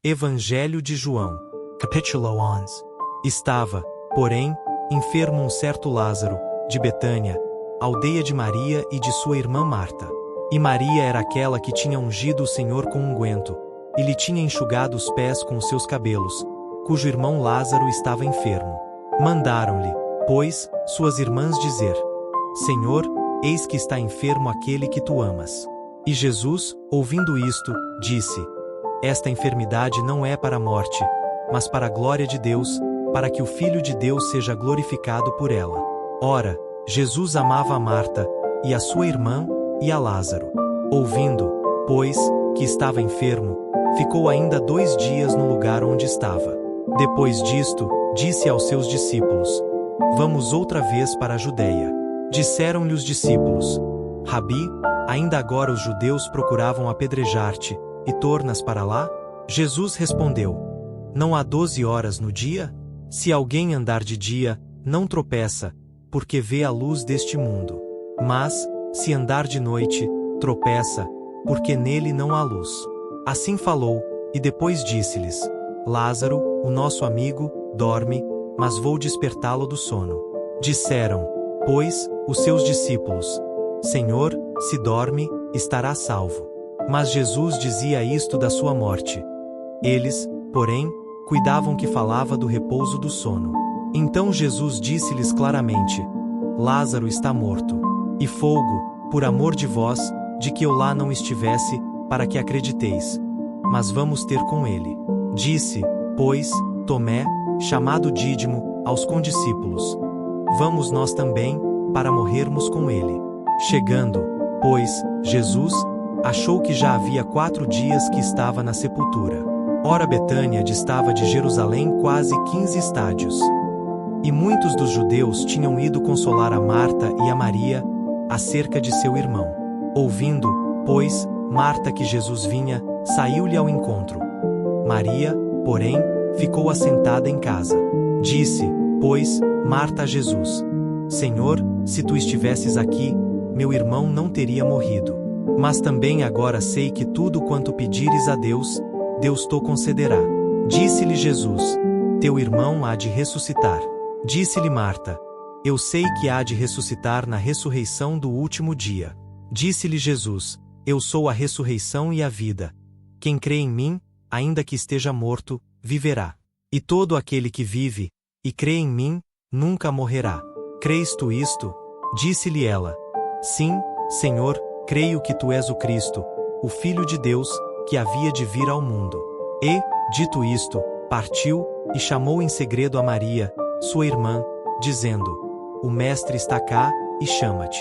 Evangelho de João. Capítulo 11. Estava, porém, enfermo um certo Lázaro, de Betânia, aldeia de Maria e de sua irmã Marta. E Maria era aquela que tinha ungido o Senhor com unguento, e lhe tinha enxugado os pés com os seus cabelos, cujo irmão Lázaro estava enfermo. Mandaram-lhe, pois, suas irmãs dizer: Senhor, eis que está enfermo aquele que tu amas. E Jesus, ouvindo isto, disse: Esta enfermidade não é para a morte, mas para a glória de Deus, para que o Filho de Deus seja glorificado por ela. Ora, Jesus amava a Marta, e a sua irmã, e a Lázaro. Ouvindo, pois, que estava enfermo, ficou ainda 2 dias no lugar onde estava. Depois disto, disse aos seus discípulos: Vamos outra vez para a Judeia. Disseram-lhe os discípulos: Rabi, ainda agora os judeus procuravam apedrejar-te, e tornas para lá? Jesus respondeu: Não há 12 horas no dia? Se alguém andar de dia, não tropeça, porque vê a luz deste mundo. Mas, se andar de noite, tropeça, porque nele não há luz. Assim falou, e depois disse-lhes: Lázaro, o nosso amigo, dorme, mas vou despertá-lo do sono. Disseram, pois, os seus discípulos: Senhor, se dorme, estará salvo. Mas Jesus dizia isto da sua morte. Eles, porém, cuidavam que falava do repouso do sono. Então Jesus disse-lhes claramente: Lázaro está morto. E folgo, por amor de vós, de que eu lá não estivesse, para que acrediteis. Mas vamos ter com ele. Disse, pois, Tomé, chamado Dídimo, aos condiscípulos: Vamos nós também, para morrermos com ele. Chegando, pois, Jesus, achou que já havia 4 dias que estava na sepultura. Ora, Betânia distava de Jerusalém quase 15 estádios. E muitos dos judeus tinham ido consolar a Marta e a Maria, acerca de seu irmão. Ouvindo, pois, Marta que Jesus vinha, saiu-lhe ao encontro. Maria, porém, ficou assentada em casa. Disse, pois, Marta a Jesus: Senhor, se tu estivesses aqui, meu irmão não teria morrido. Mas também agora sei que tudo quanto pedires a Deus, Deus te concederá. Disse-lhe Jesus: Teu irmão há de ressuscitar. Disse-lhe Marta: Eu sei que há de ressuscitar na ressurreição do último dia. Disse-lhe Jesus: Eu sou a ressurreição e a vida. Quem crê em mim, ainda que esteja morto, viverá. E todo aquele que vive, e crê em mim, nunca morrerá. Crês tu isto? Disse-lhe ela: Sim, Senhor, creio que tu és o Cristo, o Filho de Deus, que havia de vir ao mundo. E, dito isto, partiu, e chamou em segredo a Maria, sua irmã, dizendo: O Mestre está cá, e chama-te.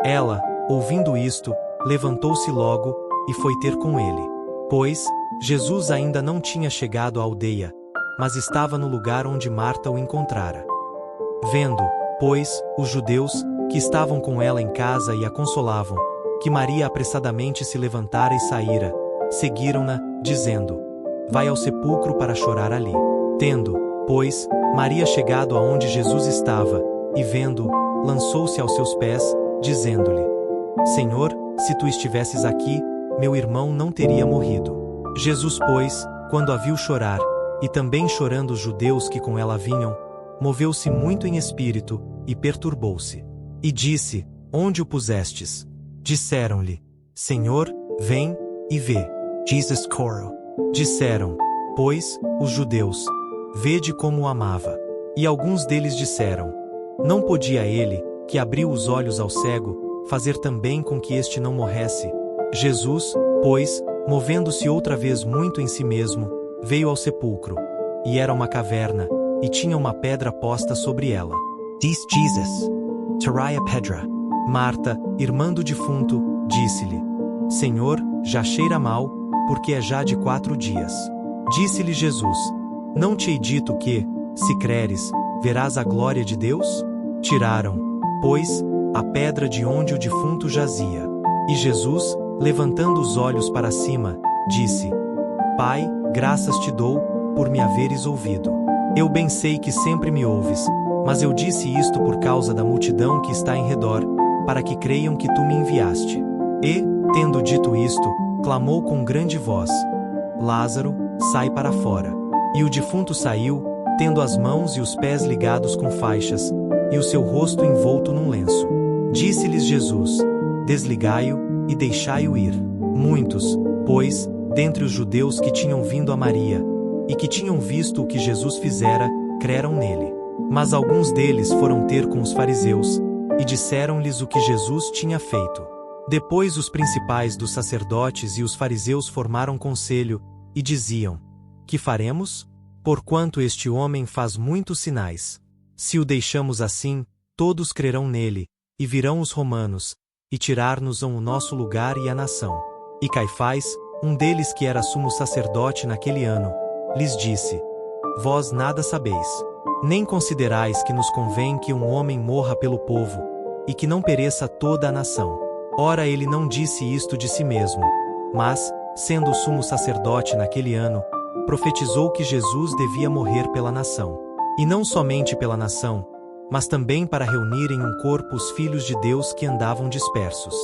Ela, ouvindo isto, levantou-se logo, e foi ter com ele. Pois, Jesus ainda não tinha chegado à aldeia, mas estava no lugar onde Marta o encontrara. Vendo, pois, os judeus, que estavam com ela em casa e a consolavam, que Maria apressadamente se levantara e saíra, seguiram-na, dizendo: Vai ao sepulcro para chorar ali. Tendo, pois, Maria chegado aonde Jesus estava, e vendo-o, lançou-se aos seus pés, dizendo-lhe: Senhor, se tu estivesses aqui, meu irmão não teria morrido. Jesus, pois, quando a viu chorar, e também chorando os judeus que com ela vinham, moveu-se muito em espírito, e perturbou-se. E disse: Onde o pusestes? Disseram-lhe: Senhor, vem, e vê. Jesus coro. Disseram, pois, os judeus: Vede como o amava. E alguns deles disseram: Não podia ele, que abriu os olhos ao cego, fazer também com que este não morresse? Jesus, pois, movendo-se outra vez muito em si mesmo, veio ao sepulcro. E era uma caverna, e tinha uma pedra posta sobre ela. Disse Jesus: Tirai a pedra. Marta, irmã do defunto, disse-lhe: Senhor, já cheira mal, porque é já de 4 dias. Disse-lhe Jesus: Não te hei dito que, se creres, verás a glória de Deus? Tiraram, pois, a pedra de onde o defunto jazia. E Jesus, levantando os olhos para cima, disse: Pai, graças te dou, por me haveres ouvido. Eu bem sei que sempre me ouves, mas eu disse isto por causa da multidão que está em redor, para que creiam que tu me enviaste. E, tendo dito isto, clamou com grande voz: Lázaro, sai para fora. E o defunto saiu, tendo as mãos e os pés ligados com faixas, e o seu rosto envolto num lenço. Disse-lhes Jesus: desligai-o e deixai-o ir. Muitos, pois, dentre os judeus que tinham vindo a Maria, e que tinham visto o que Jesus fizera, creram nele. Mas alguns deles foram ter com os fariseus, e disseram-lhes o que Jesus tinha feito. Depois os principais dos sacerdotes e os fariseus formaram conselho, e diziam: que faremos? Porquanto este homem faz muitos sinais. Se o deixamos assim, todos crerão nele, e virão os romanos, e tirar-nos-ão o nosso lugar e a nação. E Caifás, um deles que era sumo sacerdote naquele ano, lhes disse: vós nada sabeis, nem considerais que nos convém que um homem morra pelo povo, e que não pereça toda a nação. Ora, ele não disse isto de si mesmo, mas, sendo o sumo sacerdote naquele ano, profetizou que Jesus devia morrer pela nação. E não somente pela nação, mas também para reunir em um corpo os filhos de Deus que andavam dispersos.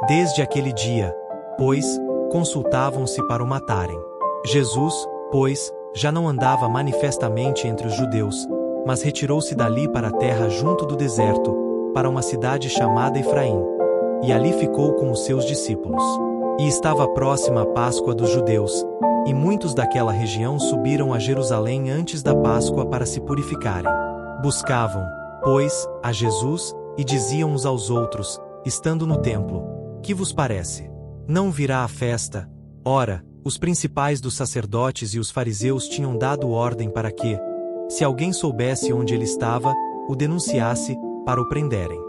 Desde aquele dia, pois, consultavam-se para o matarem. Jesus, pois, já não andava manifestamente entre os judeus, mas retirou-se dali para a terra junto do deserto, para uma cidade chamada Efraim. E ali ficou com os seus discípulos. E estava próxima a Páscoa dos judeus, e muitos daquela região subiram a Jerusalém antes da Páscoa para se purificarem. Buscavam, pois, a Jesus, e diziam uns aos outros, estando no templo: que vos parece? Não virá a festa? Ora, os principais dos sacerdotes e os fariseus tinham dado ordem para que, se alguém soubesse onde ele estava, o denunciasse, para o prenderem.